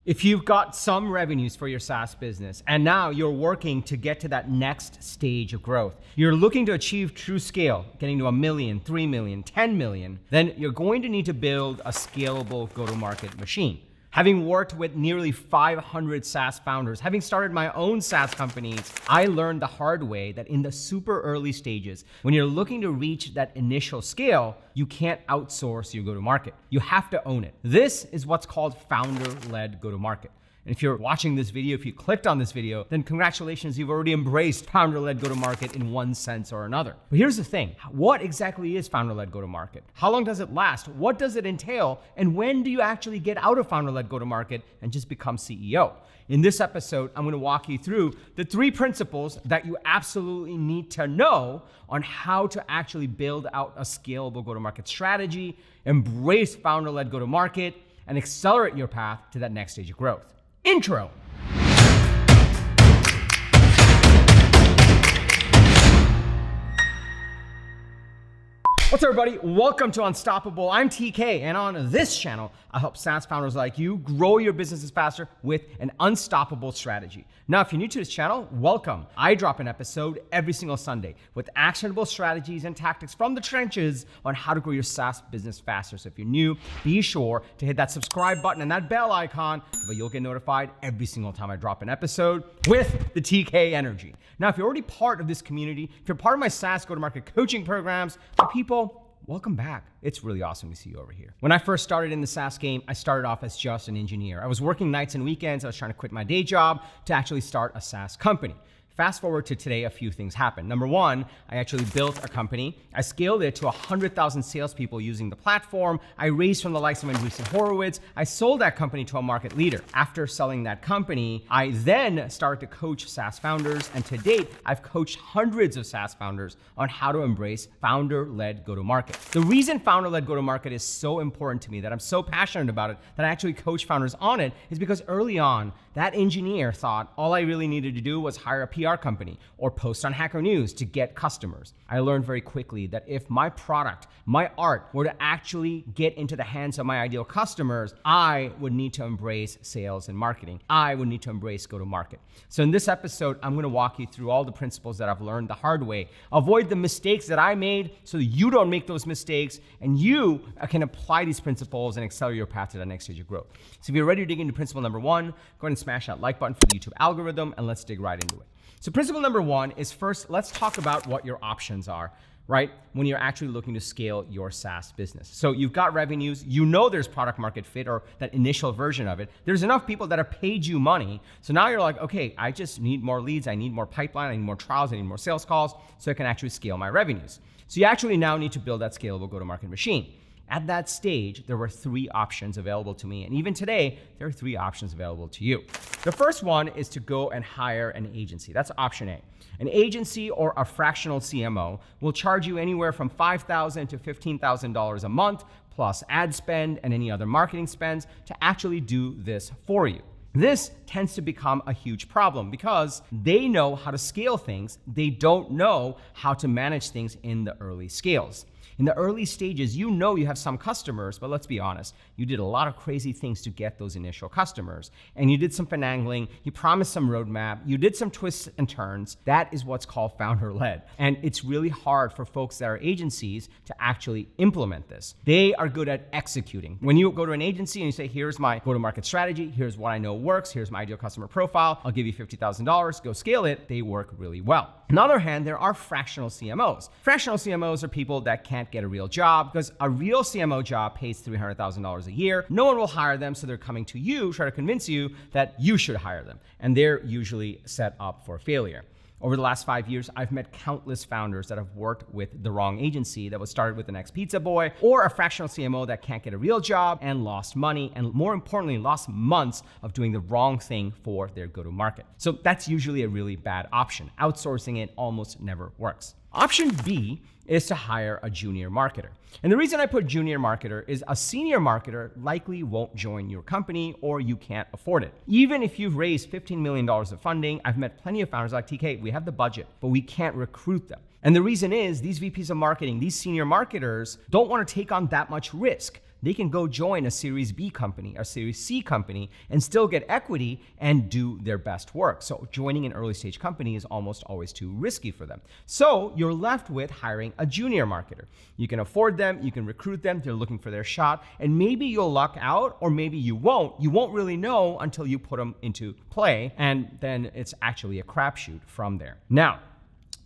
If you've got some revenues for your SaaS business and now you're working to get to that next stage of growth, you're looking to achieve true scale, getting to 1 million, 3 million, 10 million, then you're going to need to build a scalable go-to-market machine. Having worked with nearly 500 SaaS founders, having started my own SaaS companies, I learned the hard way that in the super early stages, when you're looking to reach that initial scale, you can't outsource your go-to-market. You have to own it. This is what's called founder-led go-to-market. And if you're watching this video, if you clicked on this video, then congratulations, you've already embraced founder-led go-to-market in one sense or another. But here's the thing, what exactly is founder-led go-to-market? How long does it last? What does it entail? And when do you actually get out of founder-led go-to-market and just become CEO? In this episode, I'm gonna walk you through the 3 principles that you absolutely need to know on how to actually build out a scalable go-to-market strategy, embrace founder-led go-to-market, and accelerate your path to that next stage of growth. Intro. What's up, everybody? Welcome to Unstoppable. I'm TK, and on this channel, I help SaaS founders like you grow your businesses faster with an unstoppable strategy. Now, if you're new to this channel, welcome. I drop an episode every single Sunday with actionable strategies and tactics from the trenches on how to grow your SaaS business faster. So if you're new, be sure to hit that subscribe button and that bell icon, but you'll get notified every single time I drop an episode with the TK energy. Now, if you're already part of this community, if you're part of my SaaS go-to-market coaching programs, people, welcome back. It's really awesome to see you over here. When I first started in the SaaS game, I started off as just an engineer. I was working nights and weekends. I was trying to quit my day job to actually start a SaaS company. Fast forward to today, a few things happened. Number one, I actually built a company. I scaled it to 100,000 salespeople using the platform. I raised from the likes of Andreessen Horowitz. I sold that company to a market leader. After selling that company, I then started to coach SaaS founders. And to date, I've coached hundreds of SaaS founders on how to embrace founder-led go-to-market. The reason founder-led go-to-market is so important to me, that I'm so passionate about it, that I actually coach founders on it, is because early on, that engineer thought all I really needed to do was hire a PR company or post on Hacker News to get customers. I learned very quickly that if my product, my art, were to actually get into the hands of my ideal customers, I would need to embrace sales and marketing. I would need to embrace go-to-market. So in this episode, I'm gonna walk you through all the principles that I've learned the hard way. Avoid the mistakes that I made so you don't make those mistakes, and you can apply these principles and accelerate your path to that next stage of growth. So if you're ready to dig into principle number 1, go ahead and smash that like button for the YouTube algorithm, and let's dig right into it. So principle number 1 is, first, let's talk about what your options are, right? When you're actually looking to scale your SaaS business. So you've got revenues, you know there's product market fit or that initial version of it. There's enough people that have paid you money. So now you're like, okay, I just need more leads, I need more pipeline, I need more trials, I need more sales calls so I can actually scale my revenues. So you actually now need to build that scalable go-to-market machine. At that stage, there were 3 options available to me. And even today, there are 3 options available to you. The first one is to go and hire an agency. That's option A. An agency or a fractional CMO will charge you anywhere from $5,000 to $15,000 a month, plus ad spend and any other marketing spends, to actually do this for you. This tends to become a huge problem because they know how to scale things. They don't know how to manage things in the early scales. In the early stages, you know you have some customers, but let's be honest, you did a lot of crazy things to get those initial customers. And you did some finagling, you promised some roadmap, you did some twists and turns. That is what's called founder-led. And it's really hard for folks that are agencies to actually implement this. They are good at executing. When you go to an agency and you say, here's my go-to-market strategy, here's what I know works, here's my ideal customer profile, I'll give you $50,000, go scale it, they work really well. On the other hand, there are fractional CMOs. Fractional CMOs are people that can't get a real job because a real CMO job pays $300,000 a year. No one will hire them, so they're coming to you, try to convince you that you should hire them. And they're usually set up for failure. Over the last 5 years, I've met countless founders that have worked with the wrong agency that was started with the next pizza boy, or a fractional CMO that can't get a real job and lost money, and more importantly, lost months of doing the wrong thing for their go-to-market. So that's usually a really bad option. Outsourcing it almost never works. Option B is to hire a junior marketer. And the reason I put junior marketer is a senior marketer likely won't join your company or you can't afford it. Even if you've raised $15 million of funding, I've met plenty of founders like, TK, we have the budget, but we can't recruit them. And the reason is these VPs of marketing, these senior marketers don't want to take on that much risk. they can go join a Series B company, a Series C company, and still get equity and do their best work. So joining an early stage company is almost always too risky for them. So you're left with hiring a junior marketer. You can afford them, you can recruit them, they're looking for their shot, and maybe you'll luck out or maybe you won't. You won't really know until you put them into play, and then it's actually a crapshoot from there. Now,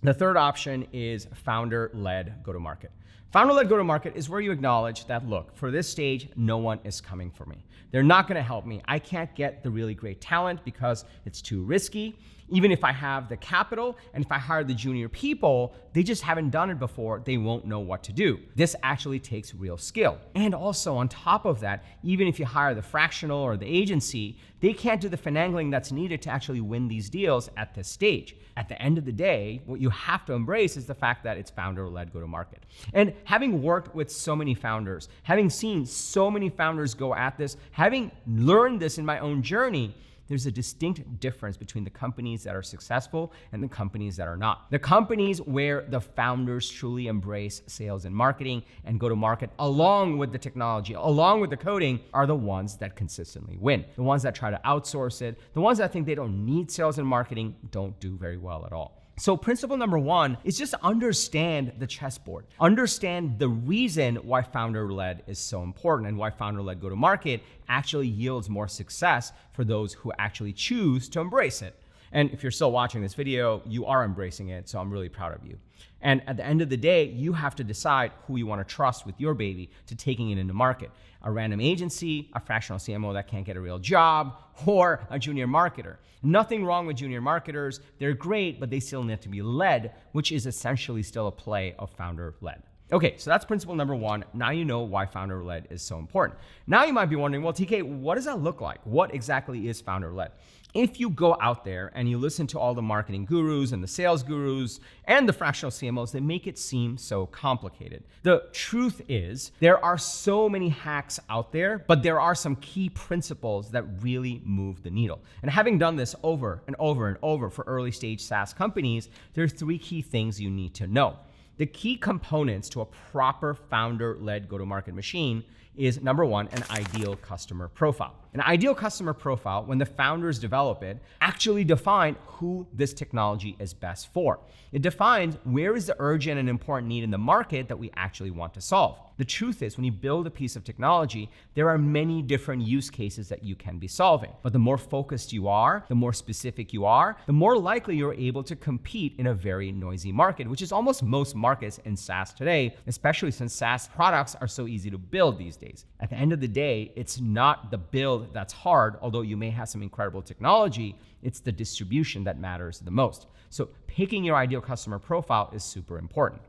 the third option is founder-led go-to-market. Founder-led go-to-market is where you acknowledge that, look, for this stage, no one is coming for me. They're not gonna help me. I can't get the really great talent because it's too risky. Even if I have the capital and if I hire the junior people, they just haven't done it before. They won't know what to do. This actually takes real skill. And also on top of that, even if you hire the fractional or the agency, they can't do the finagling that's needed to actually win these deals at this stage. At the end of the day, what you have to embrace is the fact that it's founder-led go-to-market. And having worked with so many founders, having seen so many founders go at this, having learned this in my own journey, there's a distinct difference between the companies that are successful and the companies that are not. The companies where the founders truly embrace sales and marketing and go to market along with the technology, along with the coding, are the ones that consistently win. The ones that try to outsource it, the ones that think they don't need sales and marketing, don't do very well at all. So principle number one is just understand the chessboard. Understand the reason why founder-led is so important and why founder-led go-to-market actually yields more success for those who actually choose to embrace it. And if you're still watching this video, you are embracing it, so I'm really proud of you. And at the end of the day, you have to decide who you want to trust with your baby to taking it into market. A random agency, a fractional CMO that can't get a real job, or a junior marketer. Nothing wrong with junior marketers. They're great, but they still need to be led, which is essentially still a play of founder-led. Okay, so that's principle number one. Now you know why founder-led is so important. Now you might be wondering, well, TK, what does that look like? What exactly is founder-led? If you go out there and you listen to all the marketing gurus and the sales gurus and the fractional CMOs, they make it seem so complicated. The truth is there are so many hacks out there, but there are some key principles that really move the needle. And having done this over and over and over for early stage SaaS companies, there are three key things you need to know. The key components to a proper founder-led go-to-market machine is number one, an ideal customer profile. An ideal customer profile, when the founders develop it, actually define who this technology is best for. It defines where is the urgent and important need in the market that we actually want to solve. The truth is, when you build a piece of technology, there are many different use cases that you can be solving. But the more focused you are, the more specific you are, the more likely you're able to compete in a very noisy market, which is almost most markets in SaaS today, especially since SaaS products are so easy to build these days. At the end of the day, it's not the build that's hard, although you may have some incredible technology, it's the distribution that matters the most. So picking your ideal customer profile is super important.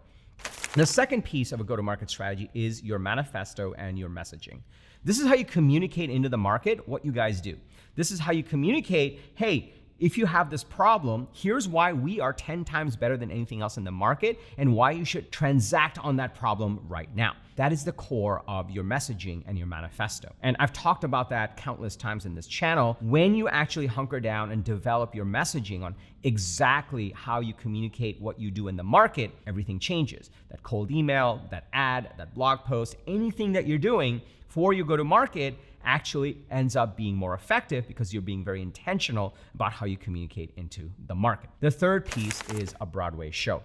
The second piece of a go-to-market strategy is your manifesto and your messaging. This is how you communicate into the market what you guys do. This is how you communicate, hey, if you have this problem, here's why we are 10 times better than anything else in the market and why you should transact on that problem right now. That is the core of your messaging and your manifesto. And I've talked about that countless times in this channel. When you actually hunker down and develop your messaging on exactly how you communicate what you do in the market, everything changes. That cold email, that ad, that blog post, anything that you're doing for your go-to-market actually ends up being more effective because you're being very intentional about how you communicate into the market. The third piece is a Broadway show.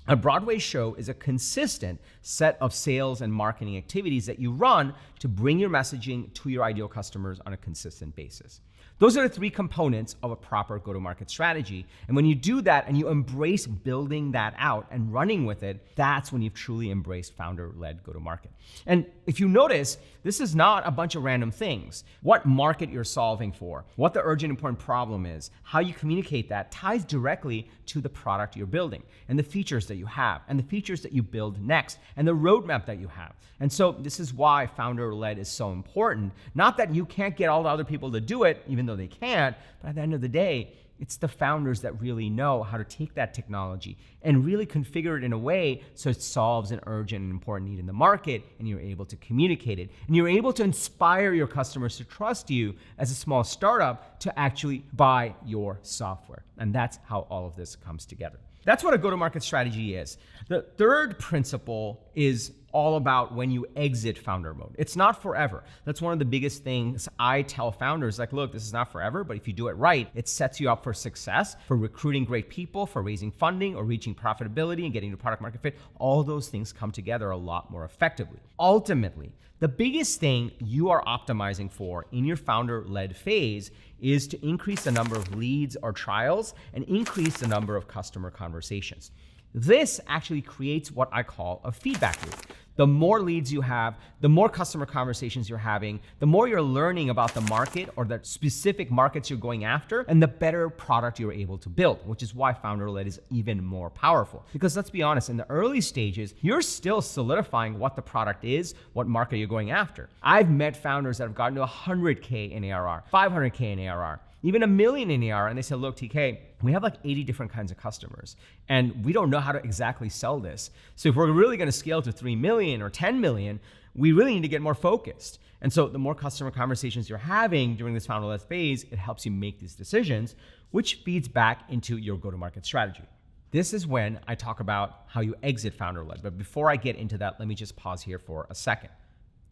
A Broadway show is a consistent set of sales and marketing activities that you run to bring your messaging to your ideal customers on a consistent basis. Those are the three components of a proper go-to-market strategy. And when you do that and you embrace building that out and running with it, that's when you've truly embraced founder-led go-to-market. And if you notice, this is not a bunch of random things. What market you're solving for, what the urgent important problem is, how you communicate that ties directly to the product you're building and the features that you have and the features that you build next and the roadmap that you have. And so this is why founder-led is so important. Not that you can't get all the other people to do it, even though they can't, but at the end of the day, it's the founders that really know how to take that technology and really configure it in a way so it solves an urgent and important need in the market, and you're able to communicate it. And you're able to inspire your customers to trust you as a small startup to actually buy your software. And that's how all of this comes together. That's what a go-to-market strategy is. The third principle is all about when you exit founder mode. It's not forever. That's one of the biggest things I tell founders, like, look, this is not forever, but if you do it right, it sets you up for success, for recruiting great people, for raising funding or reaching profitability and getting to product market fit. All those things come together a lot more effectively. Ultimately, the biggest thing you are optimizing for in your founder-led phase is to increase the number of leads or trials and increase the number of customer conversations. This actually creates what I call a feedback loop. The more leads you have, the more customer conversations you're having, the more you're learning about the market or the specific markets you're going after, and the better product you're able to build, which is why founder-led is even more powerful. Because let's be honest, in the early stages, you're still solidifying what the product is, what market you're going after. I've met founders that have gotten to 100K in ARR, 500K in ARR, even $1 million in ARR, and they said, look, TK, we have like 80 different kinds of customers, and we don't know how to exactly sell this. So if we're really gonna scale to 3 million or 10 million, we really need to get more focused. And so the more customer conversations you're having during this founder-led phase, it helps you make these decisions, which feeds back into your go-to-market strategy. This is when I talk about how you exit founder-led. But before I get into that, let me just pause here for a second.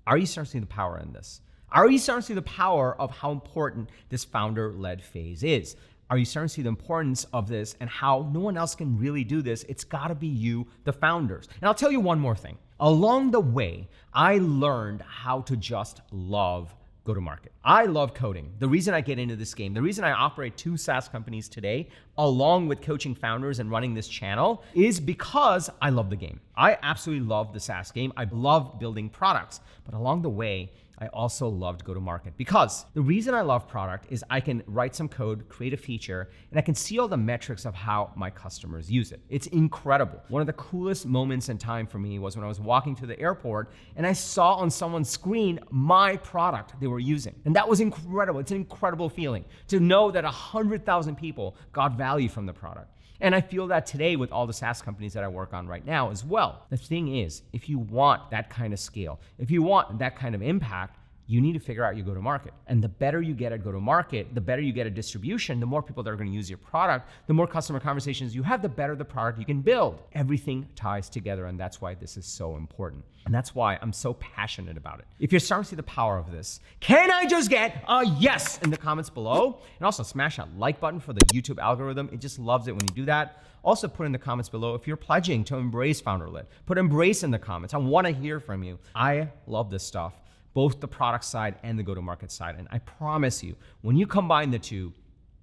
Are you starting to see the power in this? Are you starting to see the power of how important this founder-led phase is? Are you starting to see the importance of this and how no one else can really do this? It's gotta be you, the founders. And I'll tell you one more thing. Along the way, I learned how to just love go-to-market. I love coding. The reason I get into this game, the reason I operate 2 SaaS companies today, along with coaching founders and running this channel, is because I love the game. I absolutely love the SaaS game. I love building products. But along the way, I also loved go-to-market because the reason I love product is I can write some code, create a feature, and I can see all the metrics of how my customers use it. It's incredible. One of the coolest moments in time for me was when I was walking to the airport and I saw on someone's screen my product they were using. And that was incredible. It's an incredible feeling to know that 100,000 people got value from the product. And I feel that today with all the SaaS companies that I work on right now as well. The thing is, if you want that kind of scale, if you want that kind of impact, you need to figure out your go-to-market. And the better you get at go-to-market, the better you get at distribution, the more people that are gonna use your product, the more customer conversations you have, the better the product you can build. Everything ties together, and that's why this is so important. And that's why I'm so passionate about it. If you're starting to see the power of this, can I just get a yes in the comments below? And also smash that like button for the YouTube algorithm. It just loves it when you do that. Also put in the comments below if you're pledging to embrace founder-led. Put embrace in the comments. I wanna hear from you. I love this stuff, both the product side and the go-to-market side. And I promise you, when you combine the two,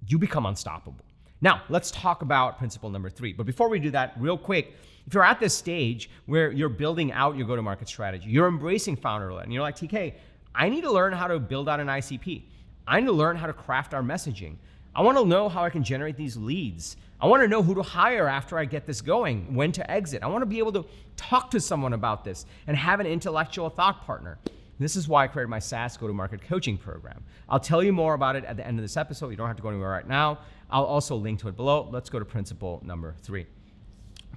you become unstoppable. Now, let's talk about principle number 3. But before we do that, real quick, if you're at this stage where you're building out your go-to-market strategy, you're embracing founder-led, and you're like, TK, I need to learn how to build out an ICP. I need to learn how to craft our messaging. I wanna know how I can generate these leads. I wanna know who to hire after I get this going, when to exit. I wanna be able to talk to someone about this and have an intellectual thought partner. This is why I created my SaaS go-to-market coaching program. I'll tell you more about it at the end of this episode. You don't have to go anywhere right now. I'll also link to it below. Let's go to principle number 3.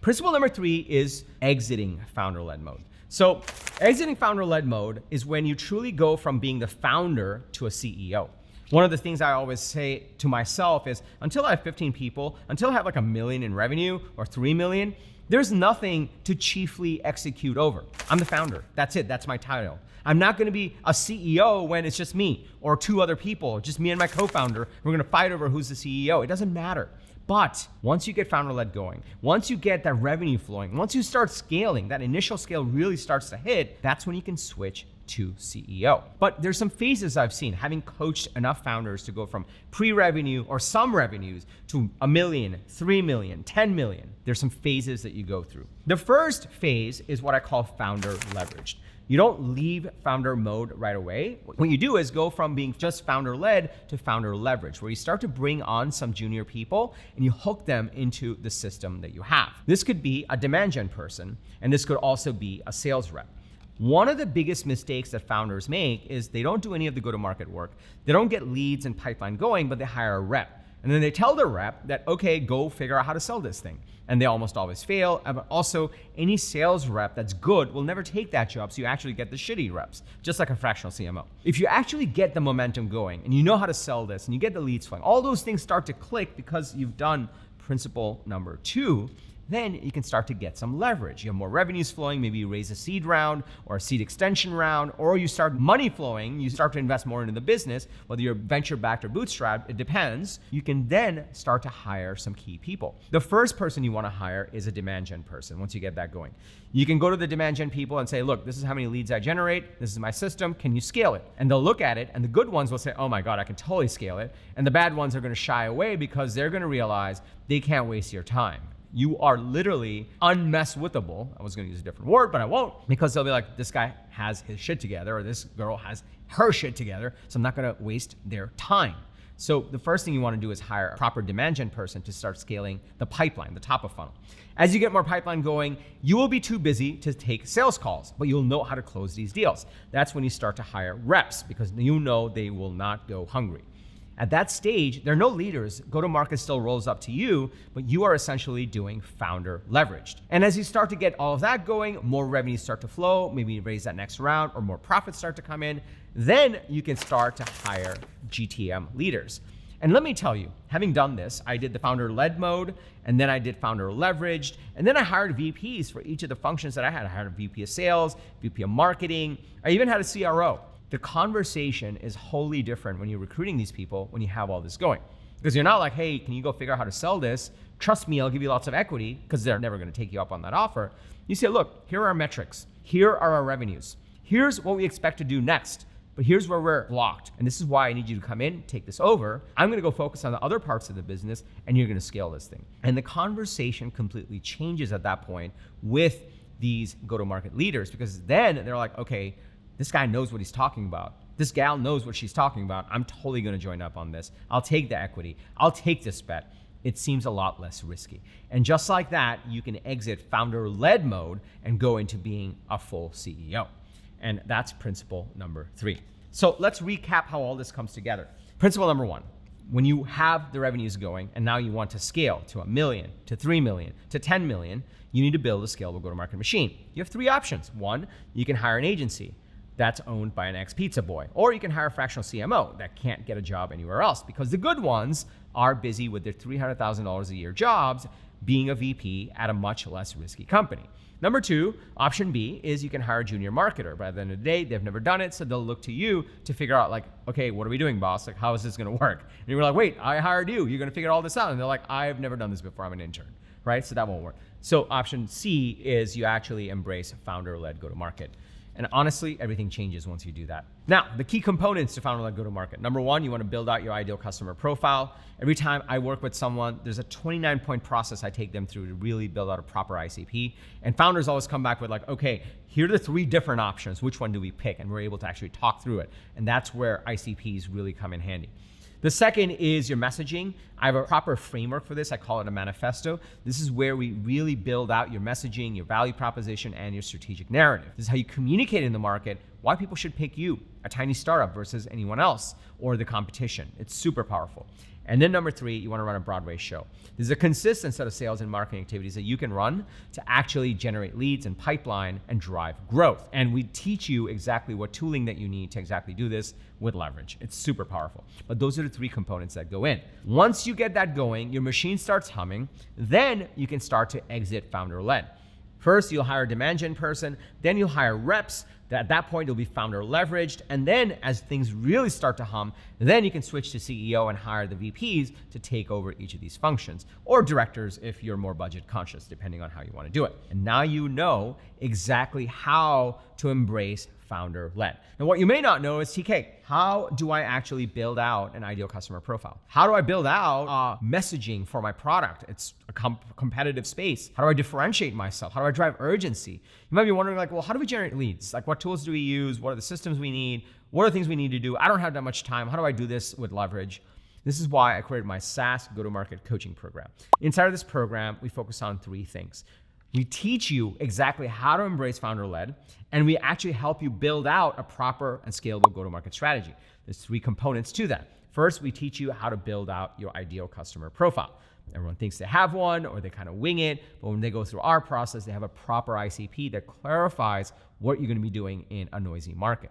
Principle number 3 is exiting founder-led mode. So exiting founder-led mode is when you truly go from being the founder to a CEO. One of the things I always say to myself is until I have 15 people, until I have like $1 million in revenue or 3 million, there's nothing to chiefly execute over. I'm the founder. That's it. That's my title. I'm not going to be a CEO when it's just me or 2 other people, just me and my co-founder. We're going to fight over who's the CEO. It doesn't matter. But once you get founder-led going, once you get that revenue flowing, once you start scaling, that initial scale really starts to hit, that's when you can switch to CEO. But there's some phases I've seen, having coached enough founders to go from pre-revenue or some revenues to $1 million, 3 million, 10 million. There's some phases that you go through. The first phase is what I call founder leveraged. You don't leave founder mode right away. What you do is go from being just founder-led to founder leverage, where you start to bring on some junior people and you hook them into the system that you have. This could be a demand gen person, and this could also be a sales rep. One of the biggest mistakes that founders make is they don't do any of the go-to-market work. They don't get leads and pipeline going, but they hire a rep. And then they tell the rep that, okay, go figure out how to sell this thing. And they almost always fail. But also, any sales rep that's good will never take that job, so you actually get the shitty reps, just like a fractional CMO. If you actually get the momentum going and you know how to sell this and you get the leads flowing, all those things start to click because you've done principle number 2, then you can start to get some leverage. You have more revenues flowing, maybe you raise a seed round or a seed extension round, or you start money flowing, you start to invest more into the business, whether you're venture-backed or bootstrapped, it depends. You can then start to hire some key people. The first person you want to hire is a demand gen person once you get that going. You can go to the demand gen people and say, look, this is how many leads I generate, this is my system, can you scale it? And they'll look at it, and the good ones will say, oh my God, I can totally scale it. And the bad ones are going to shy away because they're going to realize they can't waste your time. You are literally unmesswithable. I was going to use a different word, but I won't, because they'll be like, this guy has his shit together, or this girl has her shit together, so I'm not going to waste their time. So the first thing you want to do is hire a proper demand gen person to start scaling the pipeline, the top of funnel. As you get more pipeline going, you will be too busy to take sales calls, but you'll know how to close these deals. That's when you start to hire reps, because you know they will not go hungry. At that stage, there are no leaders. Go-to-market still rolls up to you, but you are essentially doing founder leveraged. And as you start to get all of that going, more revenues start to flow, maybe you raise that next round, or more profits start to come in, then you can start to hire GTM leaders. And let me tell you, having done this, I did the founder-led mode, and then I did founder-leveraged, and then I hired VPs for each of the functions that I had. I hired a VP of sales, VP of marketing, I even had a CRO. The conversation is wholly different when you're recruiting these people when you have all this going. Because you're not like, hey, can you go figure out how to sell this? Trust me, I'll give you lots of equity, because they're never going to take you up on that offer. You say, look, here are our metrics. Here are our revenues. Here's what we expect to do next. But here's where we're blocked. And this is why I need you to come in, take this over. I'm going to go focus on the other parts of the business, and you're going to scale this thing. And the conversation completely changes at that point with these go-to-market leaders, because then they're like, okay, this guy knows what he's talking about. This gal knows what she's talking about. I'm totally going to join up on this. I'll take the equity. I'll take this bet. It seems a lot less risky. And just like that, you can exit founder-led mode and go into being a full CEO. And that's principle number 3. So let's recap how all this comes together. Principle number 1, when you have the revenues going and now you want to scale to 1 million, to 3 million, to 10 million, you need to build a scalable go-to-market machine. You have 3 options. 1, you can hire an agency that's owned by an ex-pizza boy, or you can hire a fractional CMO that can't get a job anywhere else, because the good ones are busy with their $300,000 a year jobs being a VP at a much less risky company. Number 2, option B, is you can hire a junior marketer. By the end of the day, they've never done it, so they'll look to you to figure out like, okay, what are we doing, boss? Like, how is this gonna work? And you're like, wait, I hired you. You're gonna figure all this out. And they're like, I've never done this before. I'm an intern, right? So that won't work. So option C is you actually embrace founder-led go-to-market. And honestly, everything changes once you do that. Now, the key components to founder-led go-to-market. Number 1, you want to build out your ideal customer profile. Every time I work with someone, there's a 29-point process I take them through to really build out a proper ICP. And founders always come back with like, okay, here are the 3 different options. Which one do we pick? And we're able to actually talk through it. And that's where ICPs really come in handy. The second is your messaging. I have a proper framework for this. I call it a manifesto. This is where we really build out your messaging, your value proposition, and your strategic narrative. This is how you communicate in the market why people should pick you, a tiny startup, versus anyone else or the competition. It's super powerful. And then number 3, you want to run a Broadway show. There's a consistent set of sales and marketing activities that you can run to actually generate leads and pipeline and drive growth. And we teach you exactly what tooling that you need to exactly do this with leverage. It's super powerful. But those are the 3 components that go in. Once you get that going, your machine starts humming, then you can start to exit founder-led. First, you'll hire a demand gen person, then you'll hire reps. At that point, you'll be founder leveraged. And then as things really start to hum, then you can switch to CEO and hire the VPs to take over each of these functions, or directors if you're more budget conscious, depending on how you want to do it. And now you know exactly how to embrace founder-led. Now, what you may not know is, TK, how do I actually build out an ideal customer profile? How do I build out messaging for my product? It's a competitive space. How do I differentiate myself? How do I drive urgency? You might be wondering like, well, how do we generate leads? Like, what tools do we use? What are the systems we need? What are the things we need to do? I don't have that much time. How do I do this with leverage? This is why I created my SaaS go-to-market coaching program. Inside of this program, we focus on 3 things. We teach you exactly how to embrace founder-led, and we actually help you build out a proper and scalable go-to-market strategy. There's 3 components to that. First, we teach you how to build out your ideal customer profile. Everyone thinks they have one or they kind of wing it, but when they go through our process, they have a proper ICP that clarifies what you're going to be doing in a noisy market.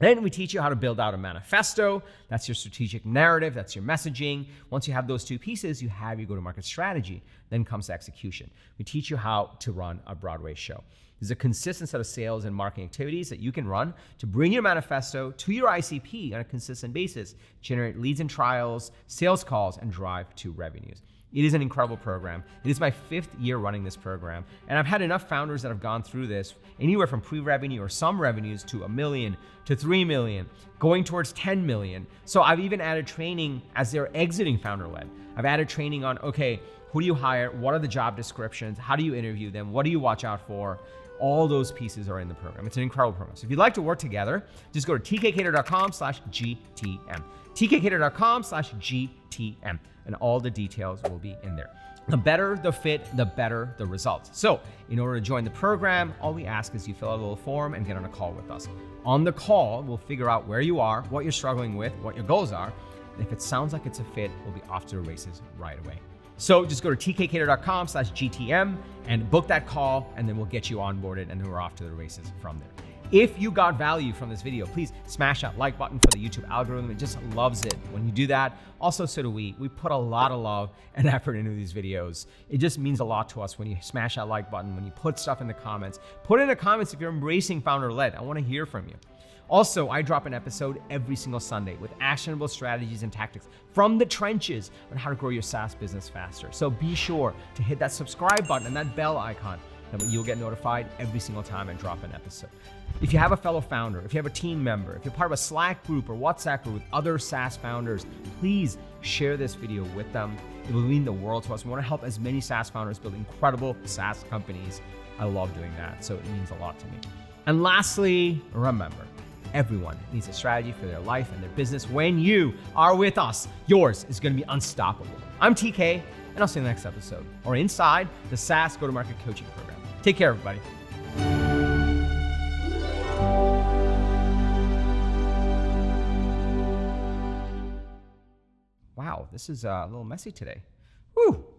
Then we teach you how to build out a manifesto. That's your strategic narrative. That's your messaging. Once you have those two pieces, you have your go-to-market strategy. Then comes execution. We teach you how to run a Broadway show. There's a consistent set of sales and marketing activities that you can run to bring your manifesto to your ICP on a consistent basis, generate leads and trials, sales calls, and drive to revenues. It is an incredible program. It is my 5th year running this program, and I've had enough founders that have gone through this, anywhere from pre-revenue or some revenues to $1 million to $3 million, going towards 10 million. So I've even added training as they're exiting Founder-led. I've added training on, okay, who do you hire? What are the job descriptions? How do you interview them? What do you watch out for? All those pieces are in the program. It's an incredible program. So if you'd like to work together, just go to tkkader.com/GTM. tkkader.com/GTM. And all the details will be in there. The better the fit, the better the results. So in order to join the program, all we ask is you fill out a little form and get on a call with us. On the call, we'll figure out where you are, what you're struggling with, what your goals are. And if it sounds like it's a fit, we'll be off to the races right away. So just go to tkkader.com/GTM and book that call, and then we'll get you onboarded, and then we're off to the races from there. If you got value from this video, please smash that like button for the YouTube algorithm. It just loves it when you do that. Also, so do we. We put a lot of love and effort into these videos. It just means a lot to us when you smash that like button, when you put stuff in the comments. Put in the comments if you're embracing Founder-led. I want to hear from you. Also, I drop an episode every single Sunday with actionable strategies and tactics from the trenches on how to grow your SaaS business faster. So be sure to hit that subscribe button and that bell icon. You'll get notified every single time I drop an episode. If you have a fellow founder, if you have a team member, if you're part of a Slack group or WhatsApp group with other SaaS founders, please share this video with them. It will mean the world to us. We want to help as many SaaS founders build incredible SaaS companies. I love doing that, so it means a lot to me. And lastly, remember, everyone needs a strategy for their life and their business. When you are with us, yours is going to be unstoppable. I'm TK, and I'll see you in the next episode or inside the SaaS Go-to-Market Coaching Program. Take care, everybody. Wow, this is a little messy today. Woo!